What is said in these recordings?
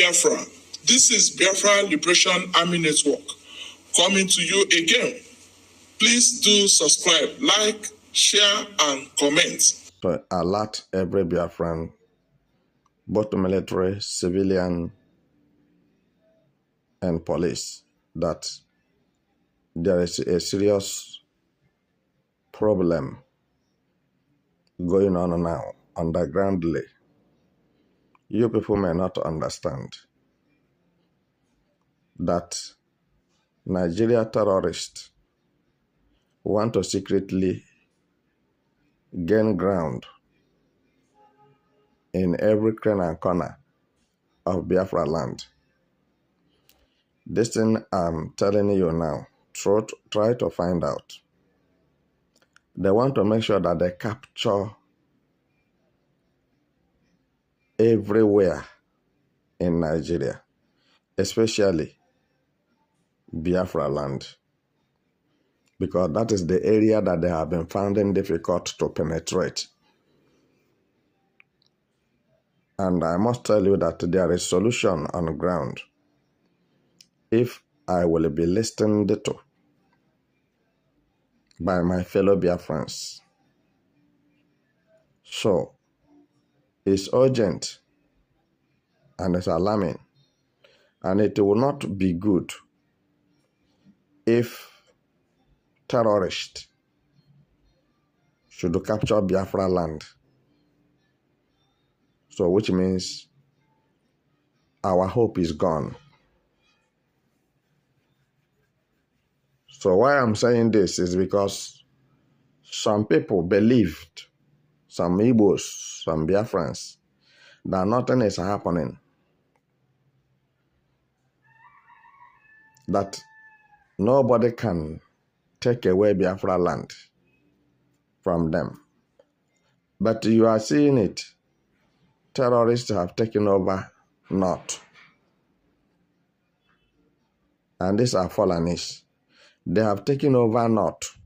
Biafran. This is Biafran Liberation Army Network coming to you again. Please do subscribe, like, share, and comment. To alert every Biafran, both military, civilian, and police, that there is a serious problem going on now undergroundly. You people may not understand that Nigeria terrorists want to secretly gain ground in every corner and corner of Biafra land. This thing I'm telling you now, try to find out. They want to make sure that they capture everywhere in Nigeria, especially Biafra land, because that is the area that they have been finding difficult to penetrate. And I must tell you that there is solution on the ground if I will be listened to by my fellow Biafrans. So, it's urgent and it's alarming, and it will not be good if terrorists should capture Biafra land. So, which means our hope is gone. So why I'm saying this is because some people believed, some Igbos, some Biafrans, that nothing is happening, that nobody can take away Biafra land from them. But you are seeing it. Terrorists have taken over North. And these are Fulanis. They have taken over North.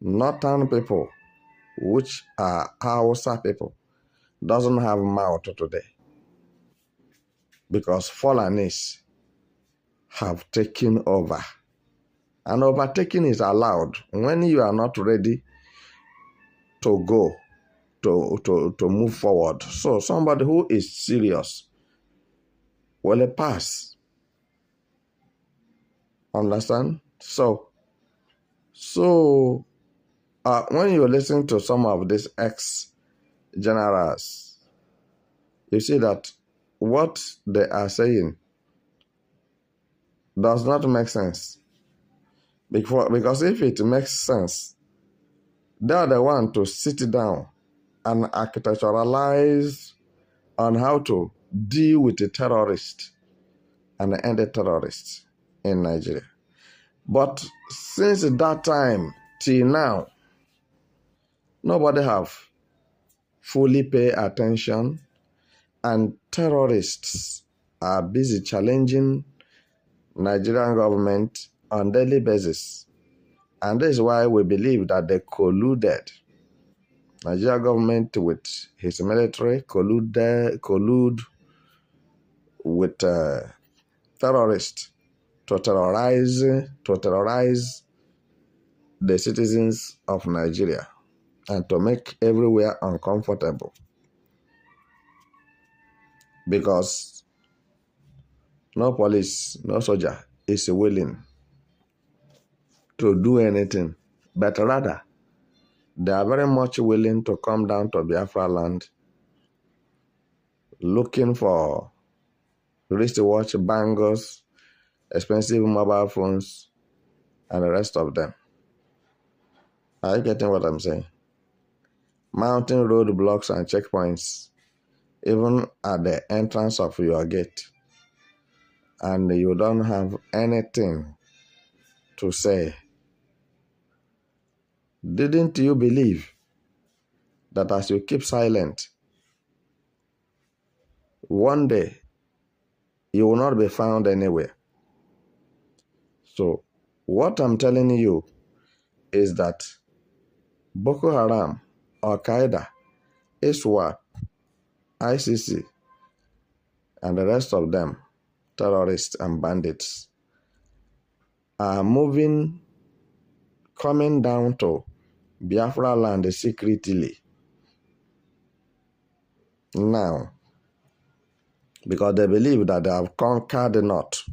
Northern people, which are Hausa people, doesn't have mouth today, because Fulanis have taken over. And overtaking is allowed when you are not ready to go, to move forward. So somebody who is serious will pass. Understand? So when you listen to some of these ex-generals, you see that what they are saying does not make sense. Because if it makes sense, they are the one to sit down and architecturalize on how to deal with the terrorists and end the terrorists in Nigeria. But since that time till now, nobody have fully paid attention, and terrorists are busy challenging Nigerian government on daily basis. And this is why we believe that they colluded. Nigeria government with his military collude with terrorists to terrorize the citizens of Nigeria and to make everywhere uncomfortable. Because no police, no soldier is willing to do anything, but rather they are very much willing to come down to Biafra land looking for wristwatch, bangles, expensive mobile phones, and the rest of them. Are you getting what I'm saying? Mounting roadblocks and checkpoints, even at the entrance of your gate, and you don't have anything to say. Didn't you believe that as you keep silent, one day you will not be found anywhere? So what I'm telling you is that Boko Haram, Al-Qaeda, ISWAP, ICC, and the rest of them, terrorists and bandits, are coming down to Biafra land secretly now, because they believe that they have conquered the north.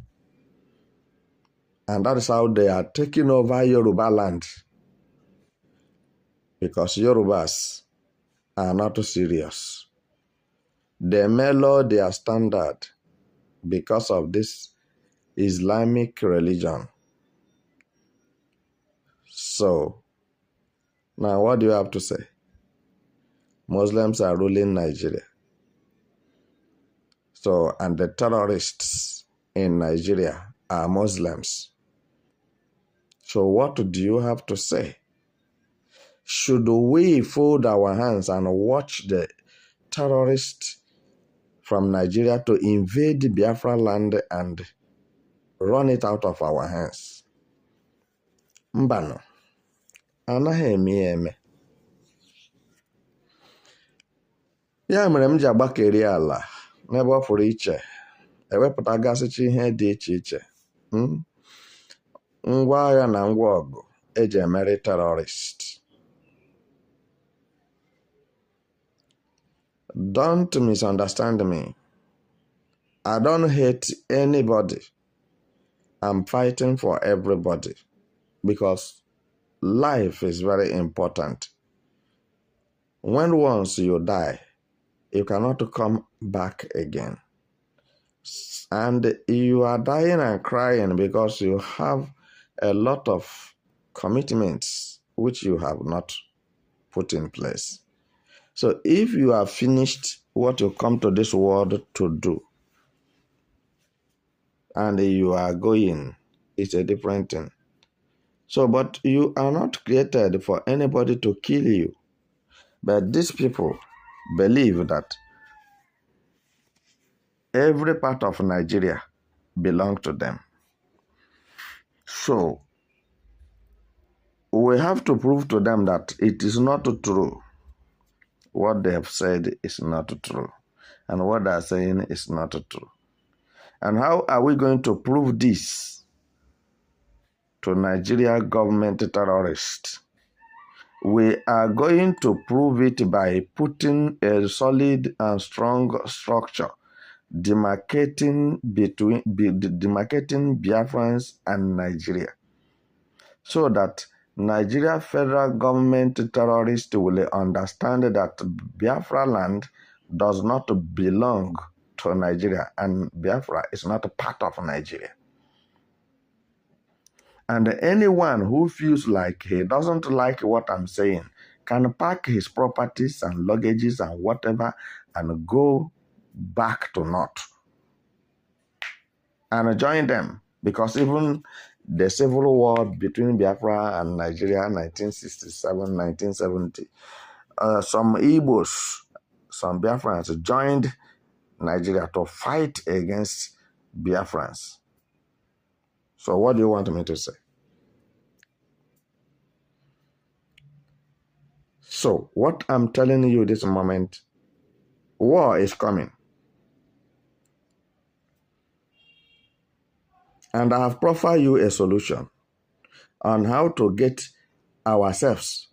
And that is how they are taking over Yoruba land. Because Yorubas are not serious. They may lower their standard because of this Islamic religion. So, now what do you have to say? Muslims are ruling Nigeria. So, and the terrorists in Nigeria are Muslims. So what do you have to say? Should we fold our hands and watch the terrorists from Nigeria to invade Biafra land and run it out of our hands? Mbano, anaghị eme ya eme. Ya mere m ji agbakeri ala n'ebe ọ pụrụ iche, ewepụta gasịcha ihe dị iche iche, ngwa agha na ngwa ọgụ eji emeri terrorist. Don't misunderstand me. I don't hate anybody. I'm fighting for everybody because life is very important. When once you die, you cannot come back again. And you are dying and crying because you have a lot of commitments which you have not put in place. So if you have finished what you come to this world to do, and you are going, it's a different thing. So, but you are not created for anybody to kill you. But these people believe that every part of Nigeria belongs to them. So, we have to prove to them that it is not true. What they have said is not true. And what they are saying is not true. And how are we going to prove this to Nigeria government terrorists? We are going to prove it by putting a solid and strong structure demarcating Biafrans and Nigeria, so that Nigeria federal government terrorists will understand that Biafra land does not belong to Nigeria and Biafra is not a part of Nigeria. And anyone who feels like he doesn't like what I'm saying can pack his properties and luggages and whatever and go back to North and join them. Because even the civil war between Biafra and Nigeria, 1967, 1970, some Igbos, some Biafrans joined Nigeria to fight against Biafrans. So what do you want me to say? So what I'm telling you this moment, war is coming. And I have proffered you a solution on how to get ourselves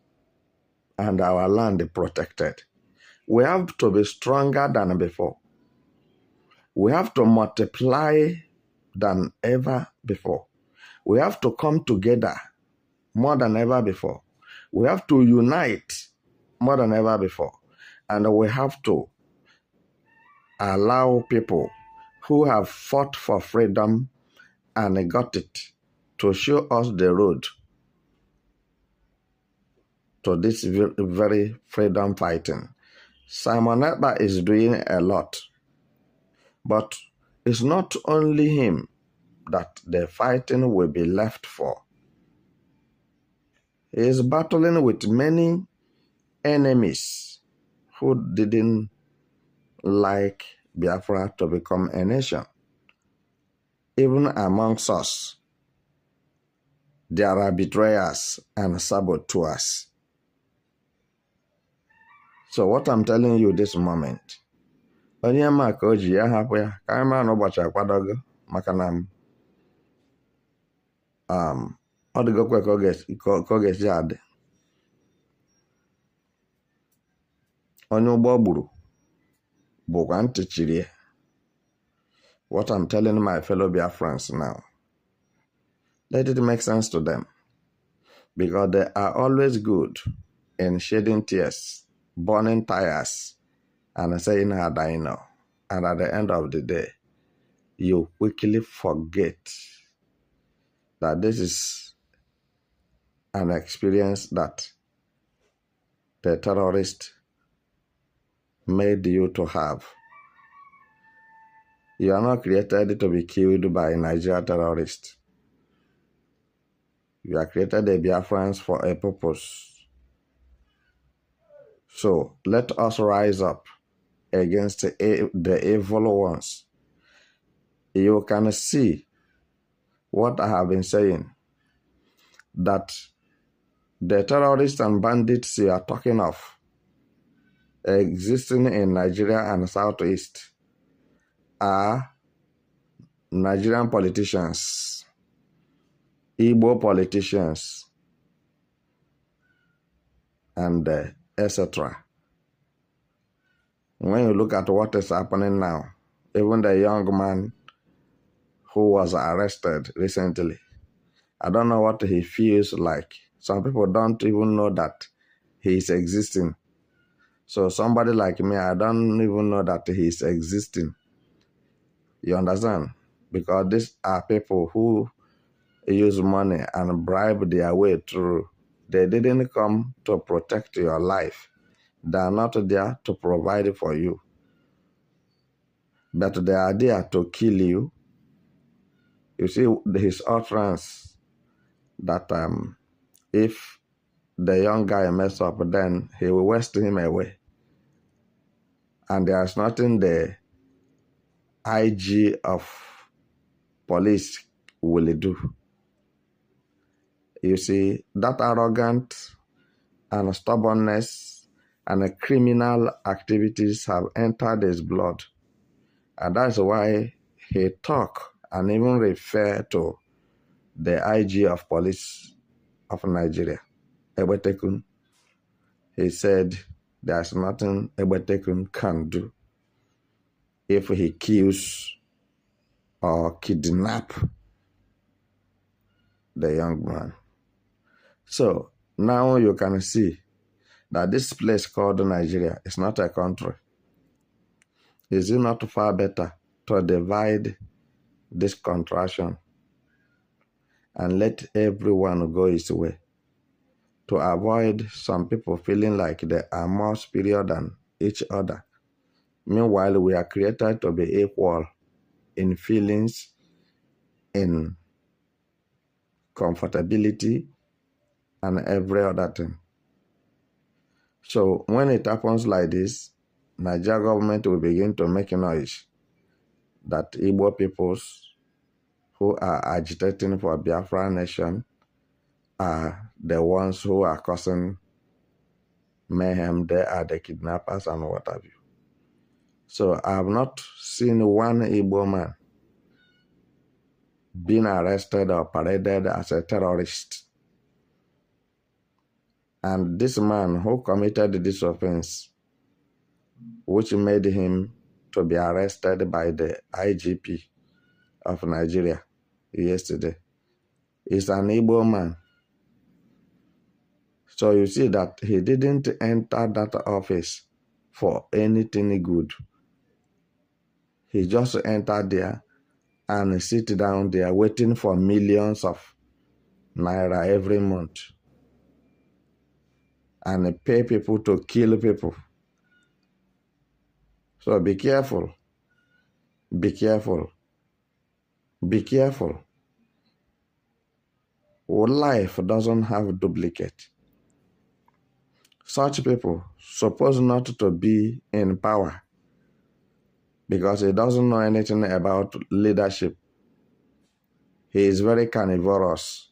and our land protected. We have to be stronger than before. We have to multiply than ever before. We have to come together more than ever before. We have to unite more than ever before. And we have to allow people who have fought for freedom and got it to show us the road to this very freedom fighting. Simon Ekpa is doing a lot. But it's not only him that the fighting will be left for. He is battling with many enemies who didn't like Biafra to become a nation. Even amongst us, there are betrayers and saboteurs. So what I'm telling you this moment, onye ma ka o ji ya hapụ ya ka anyị mara na ụbọchị akwadogo maka na ọ dịgokwe ka ọ ga-esi adị. Onye ụgbọ gburu bụkwa ntị chiri ya. What I'm telling my fellow Biafrans now, let it make sense to them, because they are always good in shedding tears, burning tires, and saying how I know. And at the end of the day, you quickly forget that this is an experience that the terrorist made you to have. You are not created to be killed by Nigerian terrorists. You are created a Biafrans for a purpose. So let us rise up against the evil ones. You can see what I have been saying, that the terrorists and bandits you are talking of existing in Nigeria and Southeast are Nigerian politicians, Igbo politicians, and etc. When you look at what is happening now, even the young man who was arrested recently, I don't know what he feels like. Some people don't even know that he is existing. So somebody like me, I don't even know that he is existing. You understand? Because these are people who use money and bribe their way through. They didn't come to protect your life. They are not there to provide for you. But they are there to kill you. You see his utterance that if the young guy mess up, then he will whisk him away. And there's nothing the IG of police will do. You see, that arrogance and stubbornness and criminal activities have entered his blood. And that's why he talk and even refer to the IG of police of Nigeria, Egbetekun. He said there's nothing Egbetekun can do if he kills or kidnap the young man. So now you can see that this place called Nigeria is not a country. Is it not far better to divide this contraction and let everyone go his way, to avoid some people feeling like they are more superior than each other? Meanwhile, we are created to be equal in feelings, in comfortability, and every other thing. So when it happens like this, Nigeria government will begin to make noise that Igbo peoples who are agitating for Biafran nation are the ones who are causing mayhem. They are the kidnappers and what have you. So I have not seen one Igbo man being arrested or paraded as a terrorist. And this man who committed this offense, which made him to be arrested by the IGP of Nigeria yesterday, is an Igbo man. So you see that he didn't enter that office for anything good. He just entered there and sit down there waiting for millions of naira every month and pay people to kill people. So be careful. Be careful. Be careful. Life doesn't have duplicate. Such people supposed not to be in power because he doesn't know anything about leadership. He is very carnivorous.